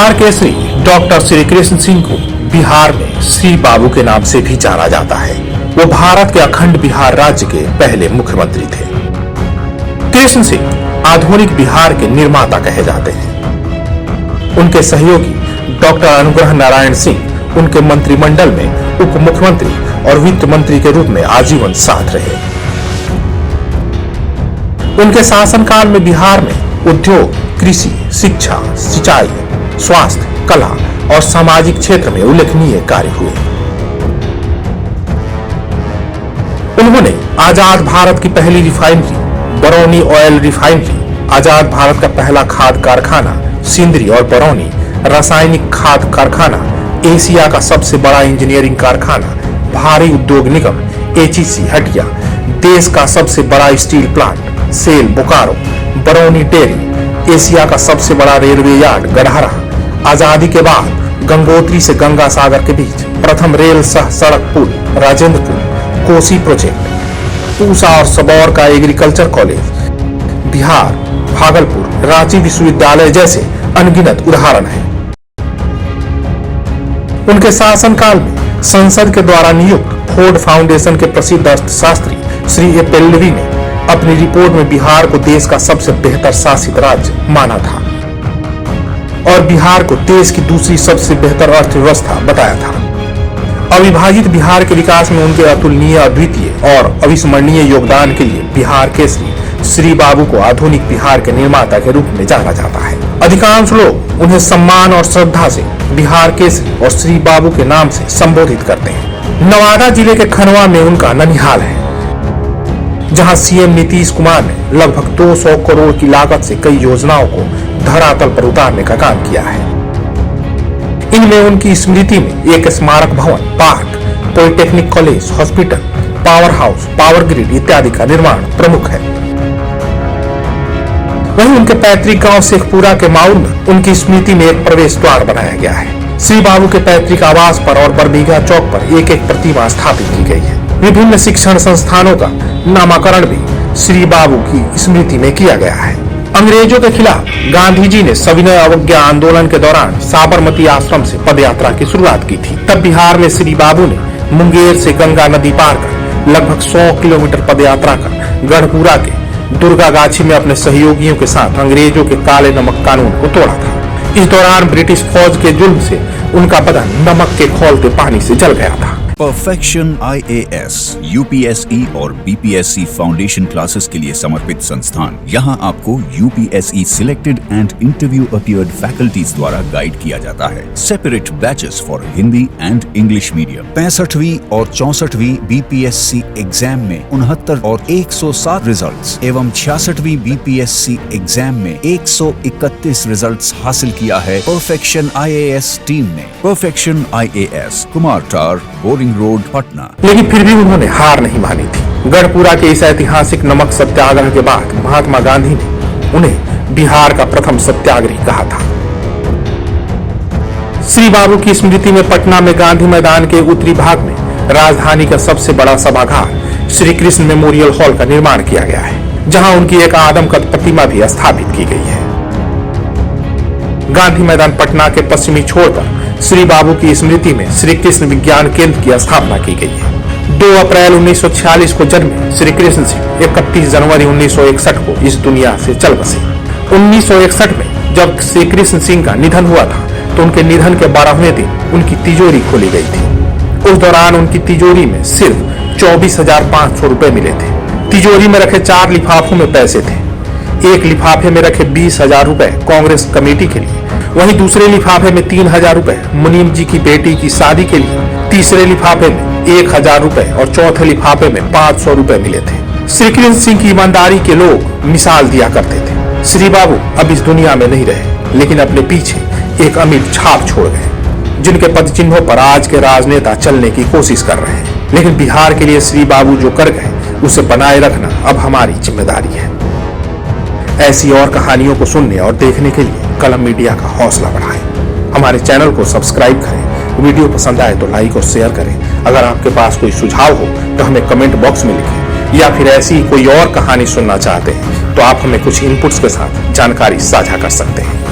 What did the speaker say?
बिहार के श्री डॉक्टर श्री कृष्ण सिंह को बिहार में श्री बाबू के नाम से भी जाना जाता है। वो भारत के अखंड बिहार राज्य के पहले मुख्यमंत्री थे। कृष्ण सिंह आधुनिक बिहार के निर्माता कहे जाते हैं। उनके सहयोगी डॉक्टर अनुग्रह नारायण सिंह उनके मंत्रिमंडल में उप मुख्यमंत्री और वित्त मंत्री के रूप में आजीवन साथ रहे। उनके शासनकाल में बिहार में उद्योग, कृषि, शिक्षा, सिंचाई, स्वास्थ्य, कला और सामाजिक क्षेत्र में उल्लेखनीय कार्य हुए। उन्होंने आजाद भारत की पहली रिफाइनरी बरौनी ऑयल रिफाइनरी, आजाद भारत का पहला खाद कारखाना सिंदरी और बरौनी रासायनिक खाद कारखाना, एशिया का सबसे बड़ा इंजीनियरिंग कारखाना भारी उद्योग निगम एचईसी हटिया, देश का सबसे बड़ा steel plant SAIL Bokaro, Barauni dairy, Asia का सबसे बड़ा रेलवे यार्ड गढ़हरा, आजादी के बाद गंगोत्री से गंगा सागर के बीच प्रथम रेल सह सड़क पुल राजेंद्रपुर, कोसी प्रोजेक्ट, पूसा और सबौर का एग्रीकल्चर कॉलेज, बिहार, भागलपुर, रांची विश्वविद्यालय जैसे अनगिनत उदाहरण हैं। उनके शासनकाल में संसद के द्वारा नियुक्त फोर्ड फाउंडेशन के प्रसिद्ध अर्थशास्त्री श्री ए पेल्लवी ने अपनी रिपोर्ट में बिहार को देश का सबसे बेहतर शासित राज्य माना था और बिहार को देश की दूसरी सबसे बेहतर अर्थव्यवस्था बताया था। अविभाजित बिहार के विकास में उनके अतुलनीय, अद्वितीय और अविस्मरणीय योगदान के लिए बिहार के श्री बाबू को आधुनिक बिहार के निर्माता के रूप में जाना जाता है। अधिकांश लोग उन्हें सम्मान और श्रद्धा से बिहार केसरी और श्री बाबू के नाम से संबोधित करते हैं। नवादा जिले के खनवा में उनका ननिहाल है, जहां सीएम नीतीश कुमार ने लगभग 200 करोड़ की लागत से कई योजनाओं को धरातल पर उतारने का काम किया है। इनमें उनकी स्मृति में एक स्मारक भवन, park, polytechnic college, hospital, power house, power grid इत्यादि का निर्माण प्रमुख है। वहीं उनके पैतृक गांव शेखपुरा के माउल में उनकी स्मृति में एक प्रवेश द्वार बनाया गया है। श्री बाबू के पैतृक आवास पर और बरबीघा चौक पर एक एक प्रतिमा स्थापित की गई है। विभिन्न शिक्षण संस्थानों का नामकरण भी श्री बाबू की स्मृति में किया गया है। अंग्रेजों के खिलाफ गांधी जी ने सविनय अवज्ञा आंदोलन के दौरान साबरमती आश्रम से पदयात्रा की शुरुआत की थी। तब बिहार में श्री बाबू ने मुंगेर से गंगा नदी पार कर लगभग 100 किलोमीटर पदयात्रा कर गढ़पुरा के दुर्गागाछी में अपने सहयोगियों के साथ अंग्रेजों के काले नमक कानून को तोड़ा था। इस दौरान ब्रिटिश फौज के जुल्म से उनका बदन नमक के खौलते पानी से जल गया था। परफेक्शन IAS, UPSE और BPSC फाउंडेशन क्लासेस के लिए समर्पित संस्थान। यहाँ आपको UPSE selected and interview appeared faculties द्वारा गाइड किया जाता है। Separate batches for Hindi and English medium. 65वीं और 64वीं BPSC एग्जाम में 69 और 107 रिजल्ट्स एवं 66वीं BPSC एग्जाम में 131 रिजल्ट्स हासिल किया है परफेक्शन IAS टीम ने। परफेक्शन IAS, कुमार टार, बोरिंग रोड, पटना। लेकिन फिर भी उन्होंने हार नहीं मानी थी। गढ़पुरा के इस ऐतिहासिक नमक सत्याग्रह के बाद महात्मा गांधी ने उन्हें बिहार का प्रथम सत्याग्रही कहा था। श्री बाबू की स्मृति में पटना में गांधी मैदान के उत्तरी भाग में राजधानी का सबसे बड़ा सभागार श्री कृष्ण मेमोरियल हॉल का निर्माण किया गया है, जहां उनकी एक आदमकद प्रतिमा भी स्थापित की गई है। गांधी मैदान पटना के पश्चिमी छोर पर श्री बाबू की स्मृति में श्री कृष्ण विज्ञान केंद्र की स्थापना की गई है। 2 अप्रैल 1946 को जन्मे श्री कृष्ण सिंह 31 जनवरी 1961 को इस दुनिया से चल बसे। 1961 में जब श्री कृष्ण सिंह का निधन हुआ था तो उनके निधन के 12वें दिन उनकी तिजोरी खोली गई थी। उस दौरान उनकी तिजोरी में सिर्फ 24,500 रुपए मिले थे। तिजोरी में रखे 4 लिफाफों में पैसे थे। एक लिफाफे में रखे 20,000 रुपए कांग्रेस कमेटी के लिए, वहीं दूसरे लिफाफे में 3,000 रुपए मुनीम जी की बेटी की शादी के लिए, तीसरे लिफाफे में 1,000 रुपए और चौथे लिफाफे में 500 रुपए मिले थे। श्री कृष्ण सिंह की ईमानदारी के लोग मिसाल दिया करते थे। श्री बाबू अब इस दुनिया में नहीं रहे, लेकिन अपने पीछे एक अमिट छाप छोड़ गए, जिनके पद चिन्हों पर आज के राजनेता चलने की कोशिश कर रहे हैं। लेकिन बिहार के लिए श्री बाबू जो कर गए उसे बनाए रखना अब हमारी जिम्मेदारी है। ऐसी और कहानियों को सुनने और देखने के लिए कलम मीडिया का हौसला बढ़ाएं। हमारे चैनल को सब्सक्राइब करें। वीडियो पसंद आए तो लाइक और शेयर करें। अगर आपके पास कोई सुझाव हो तो हमें कमेंट बॉक्स में लिखें, या फिर ऐसी कोई और कहानी सुनना चाहते हैं तो आप हमें कुछ इनपुट्स के साथ जानकारी साझा कर सकते हैं।